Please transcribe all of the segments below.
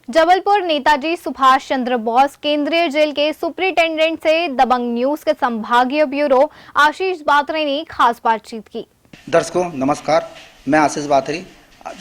जबलपुर नेताजी सुभाष चंद्र बोस केंद्रीय जेल के सुपरिटेंडेंट से दबंग न्यूज के संभागीय ब्यूरो आशीष बात्रे ने खास बातचीत की। दर्शकों नमस्कार, मैं आशीष बात्रे।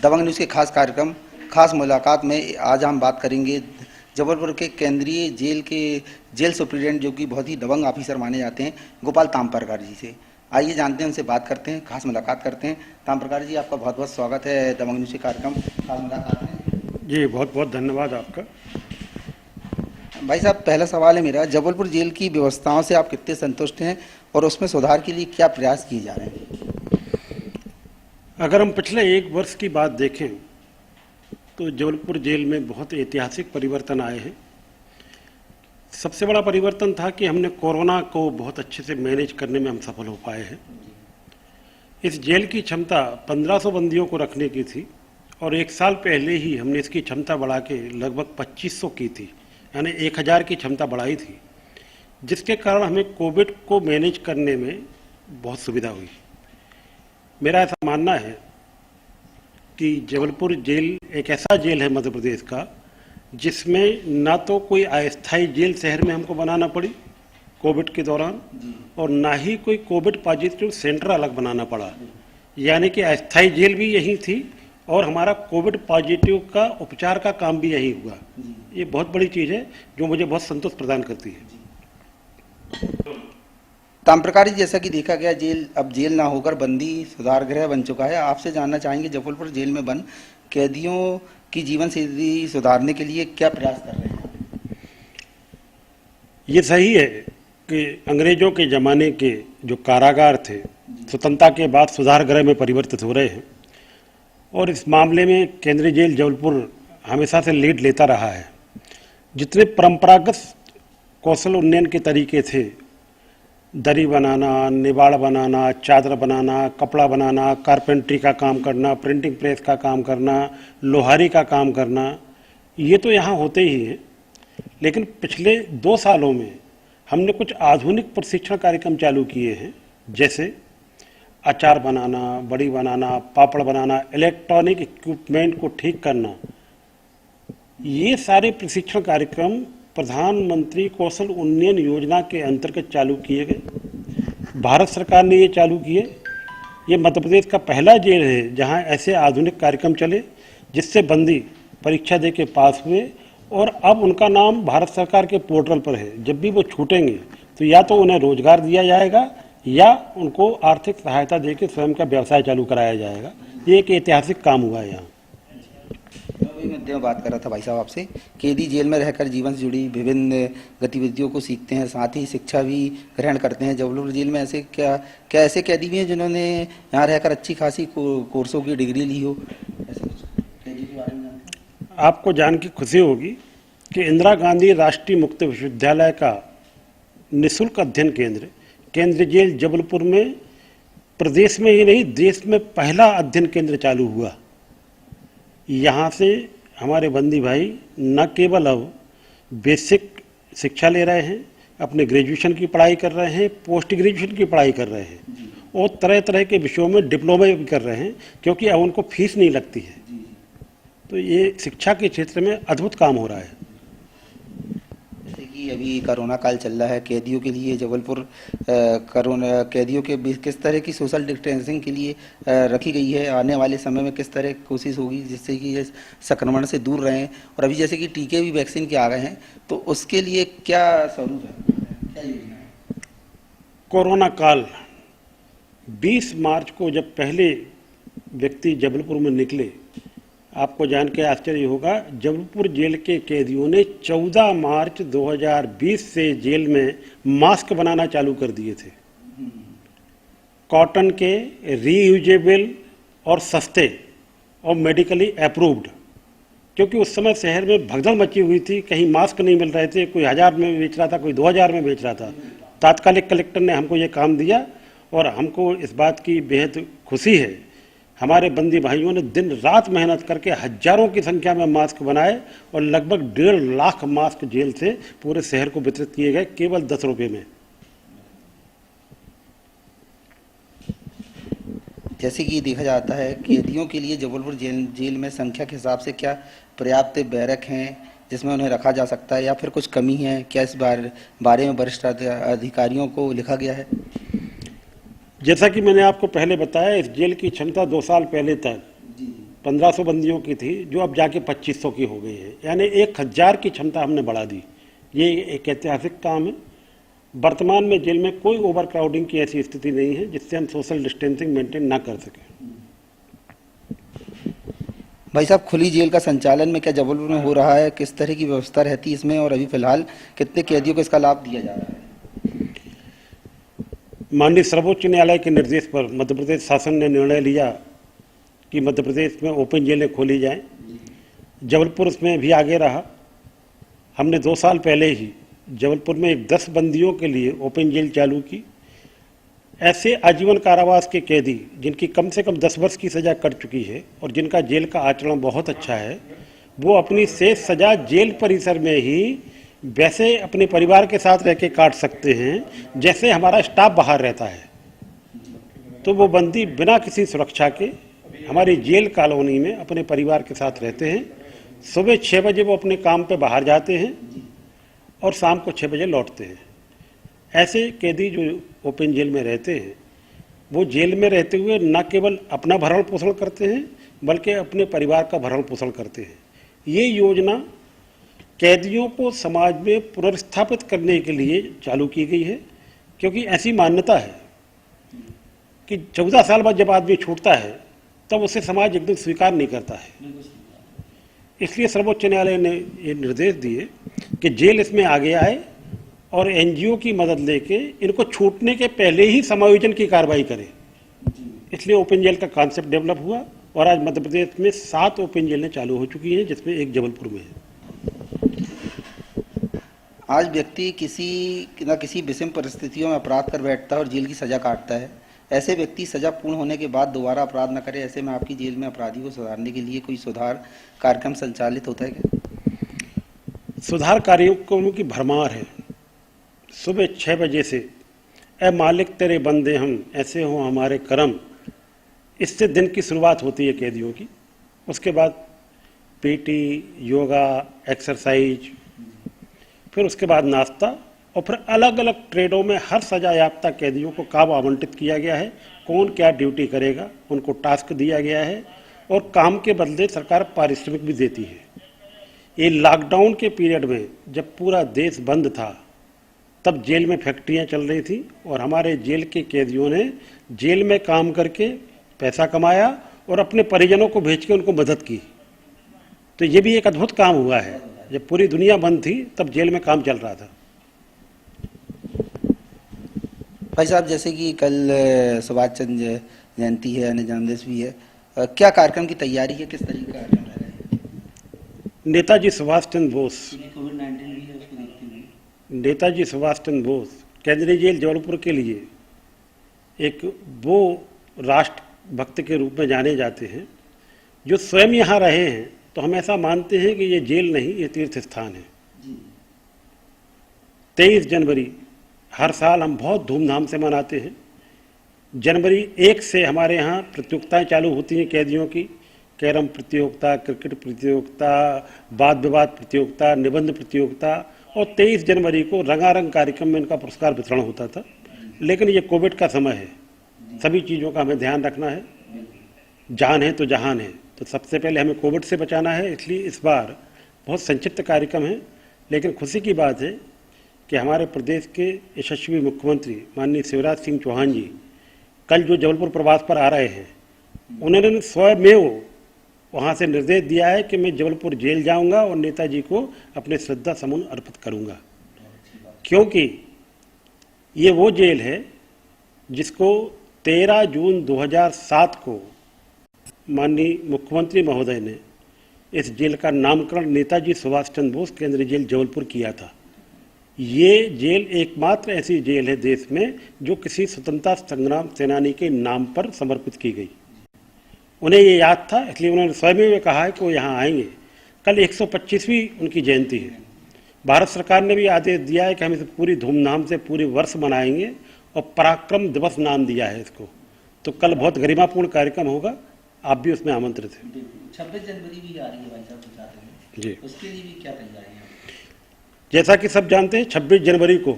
दबंग न्यूज के खास कार्यक्रम खास मुलाकात में आज हम बात करेंगे जबलपुर के केंद्रीय जेल के जेल सुपरिटेंडेंट जो कि बहुत ही दबंग ऑफिसर माने जाते हैं, गोपाल ताम्रप्रकार जी से। आइए जानते हैं, उनसे बात करते हैं, खास मुलाकात करते हैं। ताम्रप्रकार जी, आपका बहुत बहुत स्वागत है दबंग न्यूज के कार्यक्रम खास मुलाकात में। जी बहुत बहुत धन्यवाद आपका। भाई साहब, पहला सवाल है मेरा, जबलपुर जेल की व्यवस्थाओं से आप कितने संतुष्ट हैं और उसमें सुधार के लिए क्या प्रयास किए जा रहे हैं? अगर हम पिछले एक वर्ष की बात देखें तो जबलपुर जेल में बहुत ऐतिहासिक परिवर्तन आए हैं। सबसे बड़ा परिवर्तन था कि हमने कोरोना को बहुत अच्छे से मैनेज करने में हम सफल हो पाए हैं। इस जेल की क्षमता 1500 बंदियों को रखने की थी और एक साल पहले ही हमने इसकी क्षमता बढ़ा के लगभग 2500 की थी, यानी 1000 की क्षमता बढ़ाई थी, जिसके कारण हमें कोविड को मैनेज करने में बहुत सुविधा हुई। मेरा ऐसा मानना है कि जबलपुर जेल एक ऐसा जेल है मध्य प्रदेश का जिसमें ना तो कोई अस्थायी जेल शहर में हमको बनाना पड़ी कोविड के दौरान और ना ही कोई कोविड पॉजिटिव सेंटर अलग बनाना पड़ा, यानी कि अस्थायी जेल भी यही थी और हमारा कोविड पॉजिटिव का उपचार का काम भी यही हुआ। ये बहुत बड़ी चीज़ है जो मुझे बहुत संतोष प्रदान करती है। ताम्रप्रकार जी, जैसा कि देखा गया जेल अब जेल ना होकर बंदी सुधार गृह बन चुका है। आपसे जानना चाहेंगे, जबलपुर जेल में बंद कैदियों की जीवन शैली सुधारने के लिए क्या प्रयास कर रहे हैं? ये सही है कि अंग्रेजों के ज़माने के जो कारागार थे स्वतंत्रता के बाद सुधार गृह में परिवर्तित हो रहे हैं और इस मामले में केंद्रीय जेल जबलपुर हमेशा से लीड लेता रहा है। जितने परंपरागत कौशल उन्नयन के तरीके थे, दरी बनाना, निबाड़ बनाना, चादर बनाना, कपड़ा बनाना, कारपेंट्री का काम करना, प्रिंटिंग प्रेस का काम करना, लोहारी का काम करना, ये तो यहाँ होते ही हैं। लेकिन पिछले 2 सालों में हमने कुछ आधुनिक प्रशिक्षण कार्यक्रम चालू किए हैं, जैसे अचार बनाना, बड़ी बनाना, पापड़ बनाना, इलेक्ट्रॉनिक इक्विपमेंट को ठीक करना। ये सारे प्रशिक्षण कार्यक्रम प्रधानमंत्री कौशल उन्नयन योजना के अंतर्गत चालू किए गए। भारत सरकार ने ये चालू किए। ये मध्य प्रदेश का पहला जेल है जहां ऐसे आधुनिक कार्यक्रम चले जिससे बंदी परीक्षा दे के पास हुए और अब उनका नाम भारत सरकार के पोर्टल पर है। जब भी वो छूटेंगे तो या तो उन्हें रोजगार दिया जाएगा या उनको आर्थिक सहायता देकर स्वयं का व्यवसाय चालू कराया जाएगा। ये एक ऐतिहासिक काम हुआ है यहाँ। मैं बात कर रहा था भाई साहब आपसे, कैदी जेल में रहकर जीवन से जुड़ी विभिन्न गतिविधियों को सीखते हैं, साथ ही शिक्षा भी ग्रहण करते हैं। जबलपुर जेल में ऐसे क्या ऐसे कैदी भी हैं जिन्होंने यहाँ रहकर अच्छी खासी कोर्सों की डिग्री ली हो? आपको जान की खुशी होगी कि इंदिरा गांधी राष्ट्रीय मुक्त विश्वविद्यालय का निःशुल्क अध्ययन केंद्र केंद्रीय जेल जबलपुर में प्रदेश में ही नहीं देश में पहला अध्ययन केंद्र चालू हुआ। यहाँ से हमारे बंदी भाई न केवल अब बेसिक शिक्षा ले रहे हैं, अपने ग्रेजुएशन की पढ़ाई कर रहे हैं, पोस्ट ग्रेजुएशन की पढ़ाई कर रहे हैं और तरह तरह के विषयों में डिप्लोमा भी कर रहे हैं, क्योंकि अब उनको फीस नहीं लगती है। तो ये शिक्षा के क्षेत्र में अद्भुत काम हो रहा है। कि अभी कोरोना काल चल रहा है, कैदियों के लिए जबलपुर कोरोना कैदियों के बीच किस तरह की सोशल डिस्टेंसिंग के लिए रखी गई है? आने वाले समय में किस तरह की कोशिश होगी जिससे कि ये संक्रमण से दूर रहें? और अभी जैसे कि टीके भी वैक्सीन के आ गए हैं, तो उसके लिए क्या स्वरूप है, क्या योजना है? कोरोना काल 20 मार्च को जब पहले व्यक्ति जबलपुर में निकले, आपको जान के आश्चर्य होगा, जबलपुर जेल के कैदियों ने 14 मार्च 2020 से जेल में मास्क बनाना चालू कर दिए थे। कॉटन के, रीयूजेबल और सस्ते और मेडिकली अप्रूव्ड, क्योंकि उस समय शहर में भगदड़ मची हुई थी, कहीं मास्क नहीं मिल रहे थे, कोई 1000 में बेच रहा था, कोई 2000 में बेच रहा था। तात्कालिक कलेक्टर ने हमको ये काम दिया और हमको इस बात की बेहद खुशी है। हमारे बंदी भाइयों ने दिन रात मेहनत करके हजारों की संख्या में मास्क बनाए और लगभग 1.5 लाख मास्क जेल से पूरे शहर को वितरित किए गए केवल 10 रुपये में। जैसे कि देखा जाता है कैदियों के लिए जबलपुर जेल में संख्या के हिसाब से क्या पर्याप्त बैरक हैं जिसमें उन्हें रखा जा सकता है, या फिर कुछ कमी है? क्या इस बारे में वरिष्ठ अधिकारियों को लिखा गया है? जैसा कि मैंने आपको पहले बताया, इस जेल की क्षमता 2 साल पहले तक 1500 बंदियों की थी, जो अब जाके 2500 की हो गई है, यानी 1000 की क्षमता हमने बढ़ा दी। ये एक ऐतिहासिक काम है। वर्तमान में जेल में कोई ओवर क्राउडिंग की ऐसी स्थिति नहीं है जिससे हम सोशल डिस्टेंसिंग मेंटेन ना कर सकें। भाई साहब, खुली जेल का संचालन में क्या जबलपुर में हो रहा है? किस तरह की व्यवस्था रहती है इसमें, और अभी फिलहाल कितने कैदियों को इसका लाभ दिया जा रहा है? माननीय सर्वोच्च न्यायालय के निर्देश पर मध्य प्रदेश शासन ने निर्णय लिया कि मध्य प्रदेश में ओपन जेलें खोली जाएं। जबलपुर उसमें भी आगे रहा। हमने 2 साल पहले ही जबलपुर में 10 बंदियों के लिए ओपन जेल चालू की। ऐसे आजीवन कारावास के कैदी जिनकी कम से कम 10 वर्ष की सज़ा कट चुकी है और जिनका जेल का आचरण बहुत अच्छा है, वो अपनी शेष सज़ा जेल परिसर में ही वैसे अपने परिवार के साथ रह के काट सकते हैं जैसे हमारा स्टाफ बाहर रहता है। तो वो बंदी बिना किसी सुरक्षा के हमारी जेल कॉलोनी में अपने परिवार के साथ रहते हैं। सुबह 6 बजे वो अपने काम पे बाहर जाते हैं और शाम को 6 बजे लौटते हैं। ऐसे कैदी जो ओपन जेल में रहते हैं, वो जेल में रहते हुए न केवल अपना भरण पोषण करते हैं बल्कि अपने परिवार का भरण पोषण करते हैं। ये योजना कैदियों को समाज में पुनर्स्थापित करने के लिए चालू की गई है, क्योंकि ऐसी मान्यता है कि 14 साल बाद जब आदमी छूटता है तब उसे समाज एकदम स्वीकार नहीं करता है। इसलिए सर्वोच्च न्यायालय ने ये निर्देश दिए कि जेल इसमें आगे आए और एनजीओ की मदद लेके इनको छूटने के पहले ही समायोजन की कार्रवाई करे। इसलिए ओपन जेल का कॉन्सेप्ट डेवलप हुआ और आज मध्य प्रदेश में 7 ओपन जेलें चालू हो चुकी हैं, जिसमें एक जबलपुर में है। आज व्यक्ति किसी न किसी विषम परिस्थितियों में अपराध कर बैठता है और जेल की सजा काटता है। ऐसे व्यक्ति सजा पूर्ण होने के बाद दोबारा अपराध न करे, ऐसे में आपकी जेल में अपराधियों को सुधारने के लिए कोई सुधार कार्यक्रम संचालित होता है क्या? सुधार कार्यक्रमों की भरमार है। सुबह 6 बजे से ए मालिक तेरे बंदे हम, ऐसे हो हमारे करम, इससे दिन की शुरुआत होती है कैदियों की। उसके बाद पीटी, योगा, एक्सरसाइज, फिर उसके बाद नाश्ता, और फिर अलग अलग ट्रेडों में हर सजा याफ्ता कैदियों को काम आवंटित किया गया है। कौन क्या ड्यूटी करेगा उनको टास्क दिया गया है और काम के बदले सरकार पारिश्रमिक भी देती है। ये लॉकडाउन के पीरियड में जब पूरा देश बंद था तब जेल में फैक्ट्रियां चल रही थी और हमारे जेल के कैदियों ने जेल में काम करके पैसा कमाया और अपने परिजनों को भेज के उनको मदद की। तो ये भी एक अद्भुत काम हुआ है। जब पूरी दुनिया बंद थी तब जेल में काम चल रहा था। भाई साहब, जैसे कि कल सुभाष चंद्र जयंती है, अन्य जन्मदिवस भी है, क्या कार्यक्रम की तैयारी है? किस तरीके का कार्यक्रम रह रहा है? नेताजी सुभाष चंद्र बोस, कोविड-19 भी है, उसको देखते हुए नेताजी सुभाष चंद्र बोस केंद्रीय जेल जबलपुर के लिए एक वो राष्ट्र भक्त के रूप में जाने जाते हैं जो स्वयं यहाँ रहे हैं। तो हम ऐसा मानते हैं कि ये जेल नहीं, ये तीर्थ स्थान है। 23 जनवरी हर साल हम बहुत धूमधाम से मनाते हैं। जनवरी 1 से हमारे यहाँ प्रतियोगिताएं चालू होती हैं कैदियों की। कैरम प्रतियोगिता, क्रिकेट प्रतियोगिता, वाद विवाद प्रतियोगिता, निबंध प्रतियोगिता, और 23 जनवरी को रंगारंग कार्यक्रम में इनका पुरस्कार वितरण होता था। लेकिन ये कोविड का समय है, सभी चीज़ों का हमें ध्यान रखना है। जान है तो जहान है, तो सबसे पहले हमें कोविड से बचाना है। इसलिए इस बार बहुत संक्षिप्त कार्यक्रम है, लेकिन खुशी की बात है कि हमारे प्रदेश के यशस्वी मुख्यमंत्री माननीय शिवराज सिंह चौहान जी कल जो जबलपुर प्रवास पर आ रहे हैं, उन्होंने स्वयं वहाँ से निर्देश दिया है कि मैं जबलपुर जेल जाऊंगा और नेताजी को अपने श्रद्धा सुमन अर्पित करूंगा, क्योंकि ये वो जेल है जिसको 13 जून 2007 को माननीय मुख्यमंत्री महोदय ने इस जेल का नामकरण नेताजी सुभाष चंद्र बोस केंद्रीय जेल जबलपुर किया था। ये जेल एकमात्र ऐसी जेल है देश में जो किसी स्वतंत्रता संग्राम सेनानी के नाम पर समर्पित की गई। उन्हें ये याद था, इसलिए उन्होंने स्वयं में कहा है कि वो यहाँ आएंगे। कल 125वीं उनकी जयंती है। भारत सरकार ने भी आदेश दिया है कि हम इसे पूरी धूमधाम से पूरे वर्ष मनाएंगे और पराक्रम दिवस नाम दिया है इसको। तो कल बहुत गरिमापूर्ण कार्यक्रम होगा। आप भी उसमें आमंत्रित हैं। 26 जनवरी भी आ रही है भाई साहब, कुछ आते हैं जी, उसके लिए भी क्या तैयारी है? जैसा कि सब जानते हैं 26 जनवरी को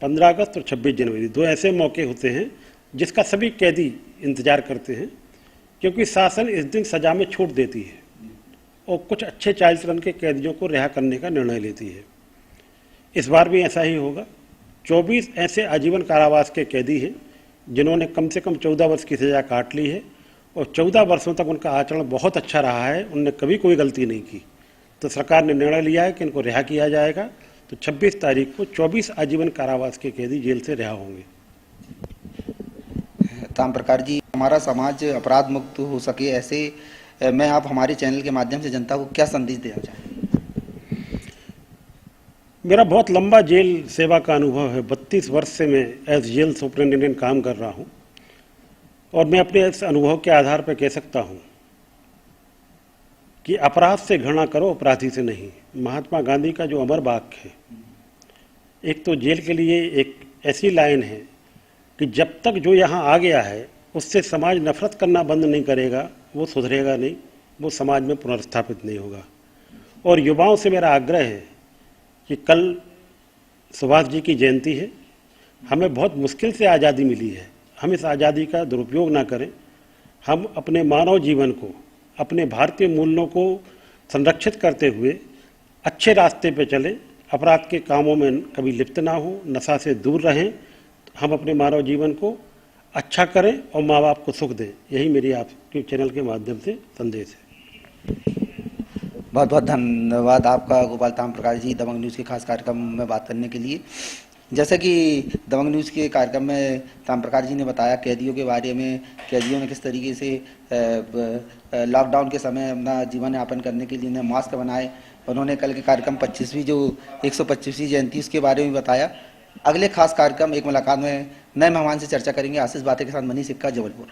15 अगस्त और 26 जनवरी दो ऐसे मौके होते हैं जिसका सभी कैदी इंतजार करते हैं, क्योंकि शासन इस दिन सजा में छूट देती है और कुछ अच्छे चाल चलन के कैदियों को रिहा करने का निर्णय लेती है। इस बार भी ऐसा ही होगा। 24 ऐसे आजीवन कारावास के कैदी हैं जिन्होंने कम से कम 14 वर्ष की सजा काट ली है और 14 वर्षों तक उनका आचरण बहुत अच्छा रहा है, उनने कभी कोई गलती नहीं की। तो सरकार ने निर्णय लिया है कि इनको रिहा किया जाएगा। तो 26 तारीख को 24 आजीवन कारावास के कैदी जेल से रिहा होंगे। ताम प्रकार जी, हमारा समाज अपराध मुक्त हो सके ऐसे मैं आप हमारे चैनल के माध्यम से जनता को क्या संदेश देना चाहेंगे? मेरा बहुत लंबा जेल सेवा का अनुभव है। 32 वर्ष से मैं एज जेल सुपरिटेंडेंट काम कर रहा हूं और मैं अपने इस अनुभव के आधार पर कह सकता हूं कि अपराध से घृणा करो, अपराधी से नहीं। महात्मा गांधी का जो अमर वाक्य है, एक तो जेल के लिए एक ऐसी लाइन है कि जब तक जो यहाँ आ गया है उससे समाज नफरत करना बंद नहीं करेगा, वो सुधरेगा नहीं, वो समाज में पुनर्स्थापित नहीं होगा। और युवाओं से मेरा आग्रह है कि कल सुभाष जी की जयंती है, हमें बहुत मुश्किल से आज़ादी मिली है, हम इस आज़ादी का दुरुपयोग ना करें। हम अपने मानव जीवन को, अपने भारतीय मूल्यों को संरक्षित करते हुए अच्छे रास्ते पे चलें, अपराध के कामों में कभी लिप्त ना हो, नशा से दूर रहें। हम अपने मानव जीवन को अच्छा करें और माँ बाप को सुख दें। यही मेरी आपके चैनल के माध्यम से संदेश है। बहुत बहुत धन्यवाद आपका गोपाल ताम प्रकाश जी, दबंग न्यूज़ के खास कार्यक्रम में बात करने के लिए। जैसे कि दबंग न्यूज़ के कार्यक्रम में ताम प्रकाश जी ने बताया कैदियों के बारे में, कैदियों ने किस तरीके से लॉकडाउन के समय अपना जीवन यापन करने के लिए उन्हें मास्क बनाए। उन्होंने कल के कार्यक्रम 25वीं जो 125वीं जयंती उसके बारे में बताया। अगले खास कार्यक्रम एक मुलाकात में नए मेहमान से चर्चा करेंगे। आशीष बाते के साथ मनीष सिक्का, जबलपुर।